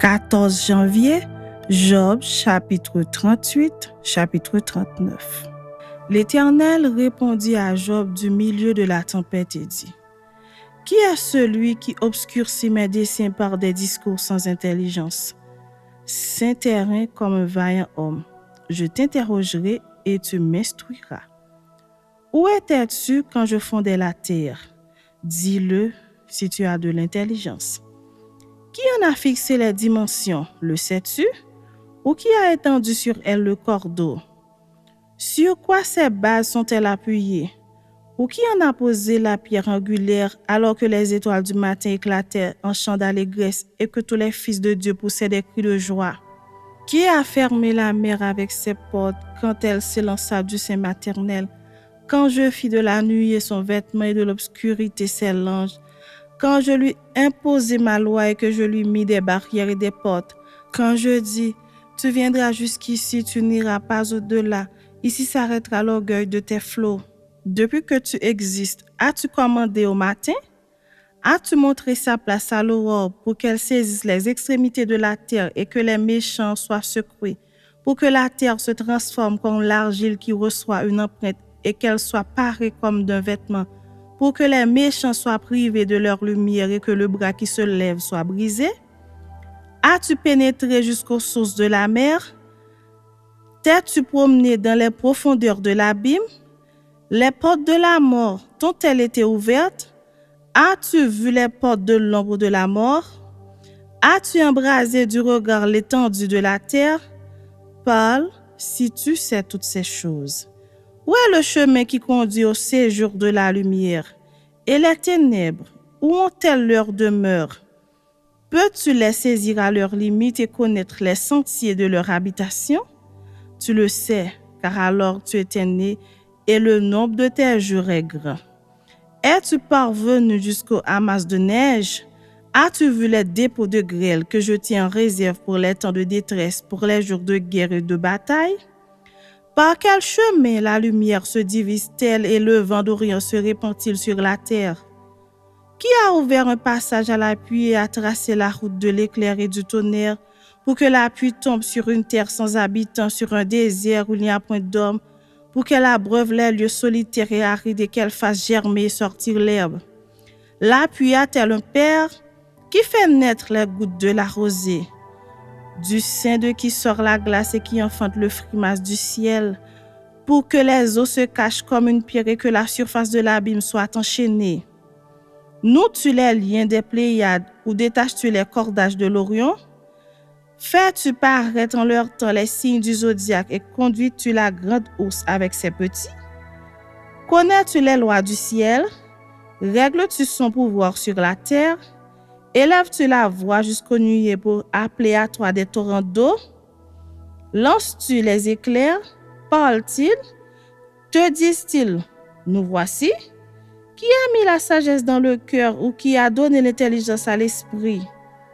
14 janvier, Job, chapitre 38, chapitre 39. L'Éternel répondit à Job du milieu de la tempête et dit : « Qui est celui qui obscurcit mes desseins par des discours sans intelligence ? Saint terrain comme un vaillant homme. Je t'interrogerai et tu m'instruiras. Où étais-tu quand je fondais la terre ? Dis-le si tu as de l'intelligence. Qui en a fixé les dimensions ? Le sais-tu ? Ou qui a étendu sur elle le cordeau ? Sur quoi ces bases sont-elles appuyées ? Ou qui en a posé la pierre angulaire alors que les étoiles du matin éclataient en chants d'allégresse et que tous les fils de Dieu poussaient des cris de joie ? Qui a fermé la mer avec ses portes quand elle s'élança du sein maternel ? Quand je fis de la nuée son vêtement et de l'obscurité ses langes ? Quand je lui imposai ma loi et que je lui mis des barrières et des portes ? Quand je dis, tu viendras jusqu'ici, tu n'iras pas au-delà, ici s'arrêtera l'orgueil de tes flots. Depuis que tu existes, as-tu commandé au matin ? As-tu montré sa place à l'aurore pour qu'elle saisisse les extrémités de la terre et que les méchants soient secoués, pour que la terre se transforme comme l'argile qui reçoit une empreinte et qu'elle soit parée comme d'un vêtement, pour que les méchants soient privés de leur lumière et que le bras qui se lève soit brisé ? As-tu pénétré jusqu'aux sources de la mer ? T'es-tu promené dans les profondeurs de l'abîme ? Les portes de la mort t'ont-elles été ouvertes ? As-tu vu les portes de l'ombre de la mort ? As-tu embrasé du regard l'étendue de la terre ? Parle, si tu sais toutes ces choses. Où est le chemin qui conduit au séjour de la lumière ? Et les ténèbres, où ont-elles leur demeure ? Peux-tu les saisir à leurs limites et connaître les sentiers de leur habitation ? Tu le sais, car alors tu étais né et le nombre de tes jours est grand. Es-tu parvenu jusqu'au amas de neige ? As-tu vu les dépôts de grêle que je tiens en réserve pour les temps de détresse, pour les jours de guerre et de bataille ? Par quel chemin la lumière se divise-t-elle et le vent d'Orient se répand-il sur la terre ? Qui a ouvert un passage à la pluie et a tracé la route de l'éclair et du tonnerre pour que la pluie tombe sur une terre sans habitants, sur un désert où il n'y a point d'homme, pour qu'elle abreuve les lieux solitaires et arides et qu'elle fasse germer et sortir l'herbe ? La pluie a-t-elle un père ? Qui fait naître les gouttes de la rosée ? Du sein de qui sort la glace et qui enfante le frimas du ciel, pour que les eaux se cachent comme une pierre et que la surface de l'abîme soit enchaînée. Noues-tu les liens des Pléiades ou détaches-tu les cordages de l'Orion ? Fais-tu paraître en leur temps les signes du zodiaque et conduis-tu la grande ours avec ses petits ? Connais-tu les lois du ciel ? Règles-tu son pouvoir sur la terre ? Élèves-tu la voix jusqu'aux nuées pour appeler à toi des torrents d'eau ? Lances-tu les éclairs ? Parlent-ils ? Te disent-ils, nous voici ? Qui a mis la sagesse dans le cœur ou qui a donné l'intelligence à l'esprit ?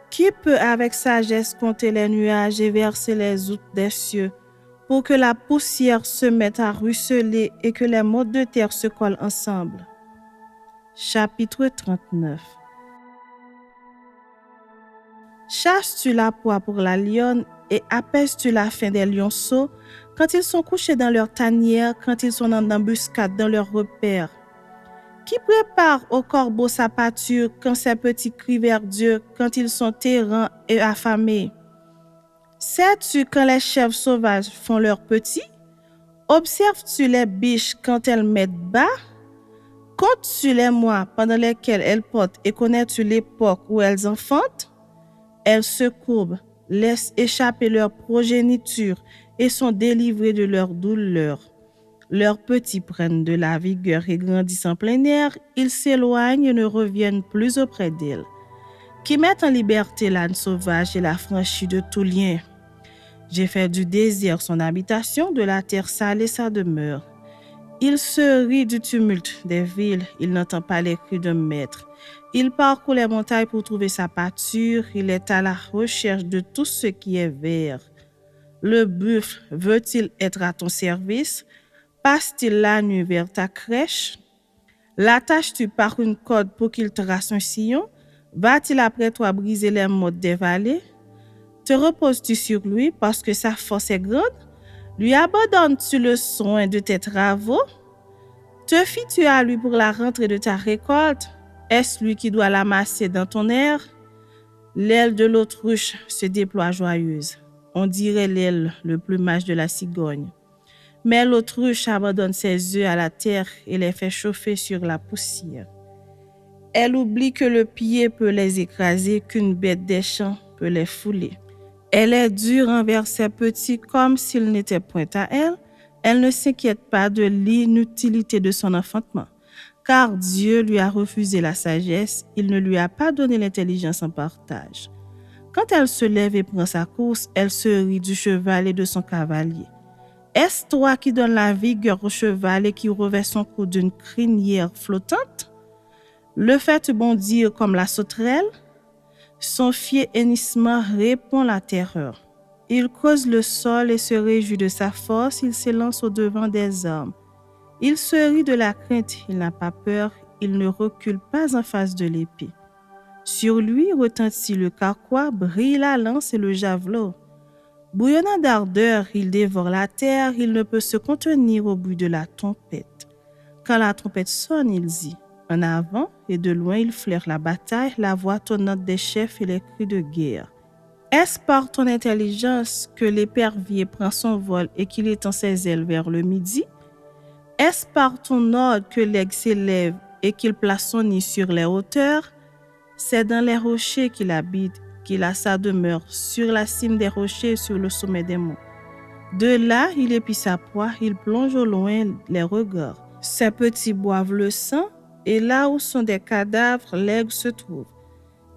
Qui peut avec sagesse compter les nuages et verser les outres des cieux pour que la poussière se mette à ruisseler et que les mottes de terre se collent ensemble ? Chapitre 39. Chasses-tu la proie pour la lionne et apaises-tu la faim des lionceaux quand ils sont couchés dans leur tanière, quand ils sont en embuscade dans leur repère ? Qui prépare au corbeau sa pâture quand ses petits crient vers Dieu, quand ils sont errants et affamés ? Sais-tu quand les chèvres sauvages font leurs petits ? Observes-tu les biches quand elles mettent bas ? Comptes-tu les mois pendant lesquels elles portent et connais-tu l'époque où elles enfantent ? Elles se courbent, laissent échapper leur progéniture et sont délivrées de leur douleur. Leurs petits prennent de la vigueur et grandissent en plein air, ils s'éloignent et ne reviennent plus auprès d'elles. Qui met en liberté l'âne sauvage et la franchit de tout lien. J'ai fait du désert son habitation, de la terre salée sa demeure. Il se rit du tumulte des villes, il n'entend pas les cris d'un maître. Il parcourt les montagnes pour trouver sa pâture, il est à la recherche de tout ce qui est vert. Le buffle veut-il être à ton service ? Passe-t-il la nuit vers ta crèche ? L'attaches-tu par une corde pour qu'il trace un sillon ? Va-t-il après toi briser les mottes des vallées ? Te reposes-tu sur lui parce que sa force est grande? Lui abandonnes-tu le soin de tes travaux? Te fies-tu à lui pour la rentrée de ta récolte? Est-ce lui qui doit l'amasser dans ton aire? L'aile de l'autruche se déploie joyeuse. On dirait l'aile, le plumage de la cigogne. Mais l'autruche abandonne ses œufs à la terre et les fait chauffer sur la poussière. Elle oublie que le pied peut les écraser, qu'une bête des champs peut les fouler. Elle est dure envers ses petits comme s'ils n'étaient point à elle. Elle ne s'inquiète pas de l'inutilité de son enfantement, car Dieu lui a refusé la sagesse, il ne lui a pas donné l'intelligence en partage. Quand elle se lève et prend sa course, elle se rit du cheval et de son cavalier. Est-ce toi qui donnes la vigueur au cheval et qui revêt son cou d'une crinière flottante? Le fais-tu bondir comme la sauterelle? Son fier hennissement répond la terreur. Il cause le sol et se réjouit de sa force, il s'élance au-devant des hommes. Il se rit de la crainte, il n'a pas peur, il ne recule pas en face de l'épée. Sur lui retentit le carquois, brille la lance et le javelot. Bouillonnant d'ardeur, il dévore la terre, il ne peut se contenir au bruit de la trompette. Quand la trompette sonne, il dit en avant, et de loin il flaire la bataille, la voix tonnante des chefs et les cris de guerre. Est-ce par ton intelligence que l'épervier prend son vol et qu'il étend ses ailes vers le midi? Est-ce par ton ordre que l'aigle s'élève et qu'il place son nid sur les hauteurs? C'est dans les rochers qu'il habite, qu'il a sa demeure, sur la cime des rochers, sur le sommet des monts. De là, il épie sa proie, il plonge au loin les regards. Ses petits boivent le sang, et là où sont des cadavres, l'aigle se trouve.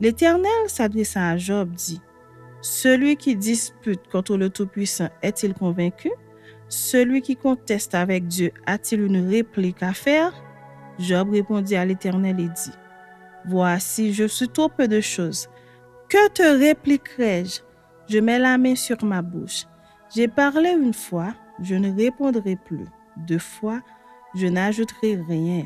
L'Éternel s'adressant à Job dit, « Celui qui dispute contre le Tout-Puissant est-il convaincu? Celui qui conteste avec Dieu a-t-il une réplique à faire? » Job répondit à l'Éternel et dit, « Voici, je suis trop peu de choses. Que te répliquerai-je? Je mets la main sur ma bouche. J'ai parlé une fois, je ne répondrai plus. 2 fois, je n'ajouterai rien.